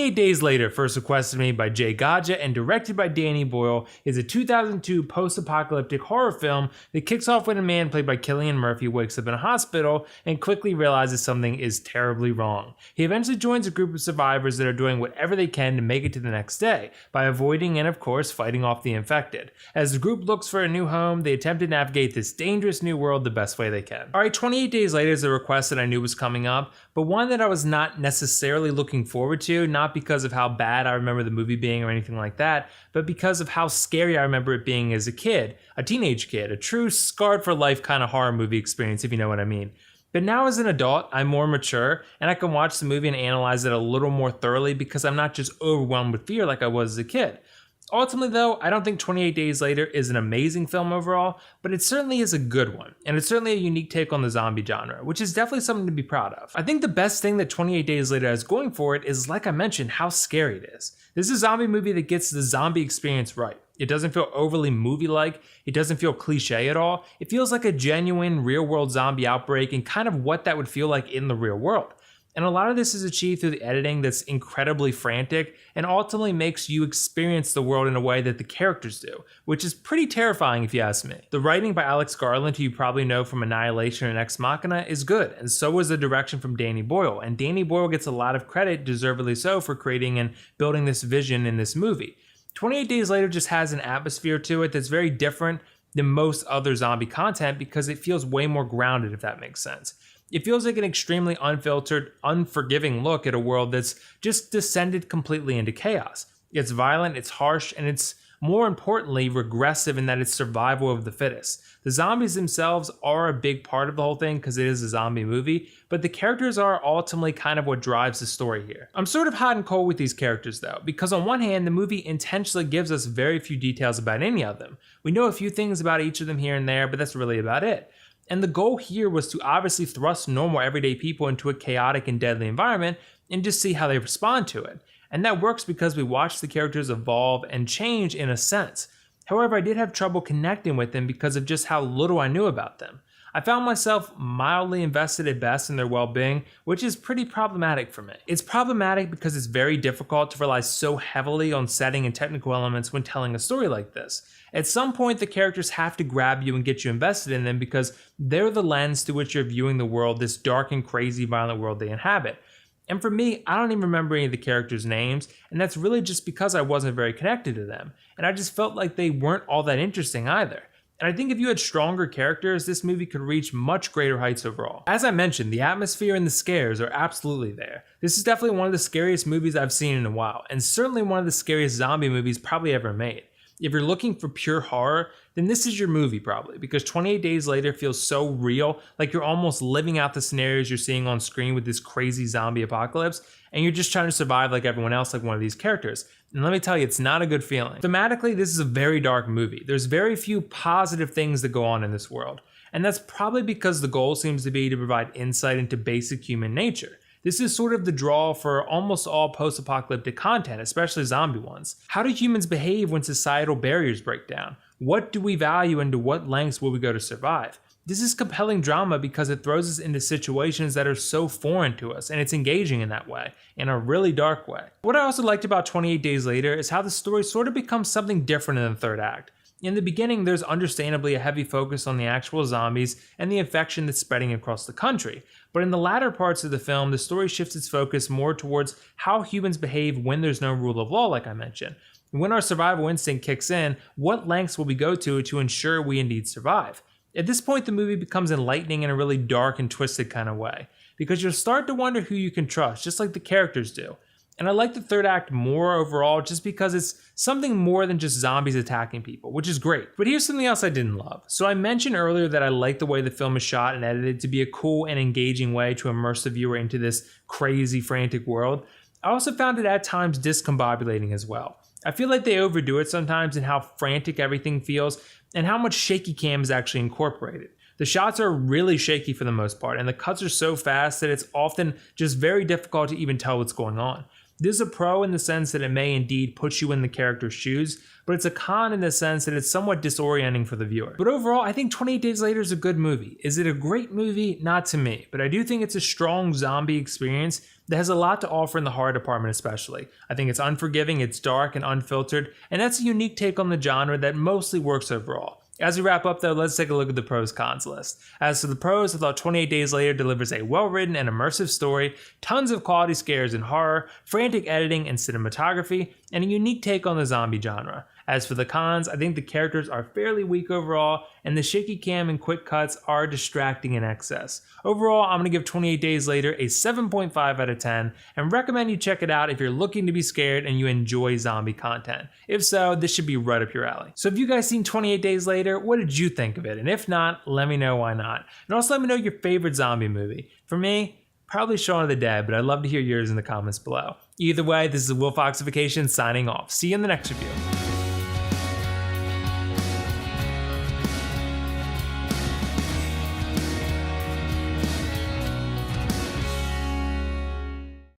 28 Days Later, first requested to me by J Gaja and directed by Danny Boyle, is a 2002 post-apocalyptic horror film that kicks off when a man played by Cillian Murphy wakes up in a hospital and quickly realizes something is terribly wrong. He eventually joins a group of survivors that are doing whatever they can to make it to the next day, by avoiding and of course fighting off the infected. As the group looks for a new home, they attempt to navigate this dangerous new world the best way they can. Alright, 28 Days Later is a request that I knew was coming up, but one that I was not necessarily looking forward to, not because of how bad I remember the movie being or anything like that, but because of how scary I remember it being as a kid, a teenage kid, a true scarred for life kind of horror movie experience, if you know what I mean. But now as an adult, I'm more mature, and I can watch the movie and analyze it a little more thoroughly because I'm not just overwhelmed with fear like I was as a kid. Ultimately though, I don't think 28 Days Later is an amazing film overall, but it certainly is a good one, and it's certainly a unique take on the zombie genre, which is definitely something to be proud of. I think the best thing that 28 Days Later has going for it is, like I mentioned, how scary it is. This is a zombie movie that gets the zombie experience right. It doesn't feel overly movie-like, it doesn't feel cliche at all, it feels like a genuine real-world zombie outbreak and kind of what that would feel like in the real world. And a lot of this is achieved through the editing that's incredibly frantic and ultimately makes you experience the world in a way that the characters do, which is pretty terrifying if you ask me. The writing by Alex Garland, who you probably know from Annihilation and Ex Machina, is good, and so is the direction from Danny Boyle, and Danny Boyle gets a lot of credit, deservedly so, for creating and building this vision in this movie. 28 Days Later just has an atmosphere to it that's very different than most other zombie content because it feels way more grounded, if that makes sense. It feels like an extremely unfiltered, unforgiving look at a world that's just descended completely into chaos. It's violent, it's harsh, and it's, more importantly, regressive in that it's survival of the fittest. The zombies themselves are a big part of the whole thing because it is a zombie movie, but the characters are ultimately kind of what drives the story here. I'm sort of hot and cold with these characters though, because on one hand, the movie intentionally gives us very few details about any of them. We know a few things about each of them here and there, but that's really about it. And the goal here was to obviously thrust normal everyday people into a chaotic and deadly environment and just see how they respond to it. And that works because we watch the characters evolve and change in a sense. However, I did have trouble connecting with them because of just how little I knew about them. I found myself mildly invested at best in their well-being, which is pretty problematic for me. It's problematic because it's very difficult to rely so heavily on setting and technical elements when telling a story like this. At some point, the characters have to grab you and get you invested in them because they're the lens through which you're viewing the world, this dark and crazy violent world they inhabit. And for me, I don't even remember any of the characters' names, and that's really just because I wasn't very connected to them, and I just felt like they weren't all that interesting either. And I think if you had stronger characters, this movie could reach much greater heights overall. As I mentioned, the atmosphere and the scares are absolutely there. This is definitely one of the scariest movies I've seen in a while, and certainly one of the scariest zombie movies probably ever made. If you're looking for pure horror, then this is your movie probably, because 28 Days Later feels so real, like you're almost living out the scenarios you're seeing on screen with this crazy zombie apocalypse, and you're just trying to survive like everyone else, like one of these characters. And let me tell you, it's not a good feeling. Thematically, this is a very dark movie. There's very few positive things that go on in this world, and that's probably because the goal seems to be to provide insight into basic human nature. This is sort of the draw for almost all post-apocalyptic content, especially zombie ones. How do humans behave when societal barriers break down? What do we value and to what lengths will we go to survive? This is compelling drama because it throws us into situations that are so foreign to us, and it's engaging in that way, in a really dark way. What I also liked about 28 Days Later is how the story sort of becomes something different in the third act. In the beginning, there's understandably a heavy focus on the actual zombies and the infection that's spreading across the country. But in the latter parts of the film, the story shifts its focus more towards how humans behave when there's no rule of law, like I mentioned. When our survival instinct kicks in, what lengths will we go to ensure we indeed survive? At this point, the movie becomes enlightening in a really dark and twisted kind of way, because you'll start to wonder who you can trust, just like the characters do. And I like the third act more overall just because it's something more than just zombies attacking people, which is great. But here's something else I didn't love. So I mentioned earlier that I like the way the film is shot and edited to be a cool and engaging way to immerse the viewer into this crazy, frantic world. I also found it at times discombobulating as well. I feel like they overdo it sometimes in how frantic everything feels and how much shaky cam is actually incorporated. The shots are really shaky for the most part, and the cuts are so fast that it's often just very difficult to even tell what's going on. This is a pro in the sense that it may indeed put you in the character's shoes, but it's a con in the sense that it's somewhat disorienting for the viewer. But overall, I think 28 Days Later is a good movie. Is it a great movie? Not to me, but I do think it's a strong zombie experience that has a lot to offer in the horror department especially. I think it's unforgiving, it's dark and unfiltered, and that's a unique take on the genre that mostly works overall. As we wrap up though, let's take a look at the pros cons list. As for the pros, I thought 28 Days Later delivers a well-written and immersive story, tons of quality scares and horror, frantic editing and cinematography, and a unique take on the zombie genre. As for the cons, I think the characters are fairly weak overall, and the shaky cam and quick cuts are distracting in excess. Overall, I'm going to give 28 Days Later a 7.5 out of 10, and recommend you check it out if you're looking to be scared and you enjoy zombie content. If so, this should be right up your alley. So have you guys seen 28 Days Later? What did you think of it? And if not, let me know why not. And also let me know your favorite zombie movie. For me, probably Shaun of the Dead, but I'd love to hear yours in the comments below. Either way, this is WillFoxification signing off. See you in the next review.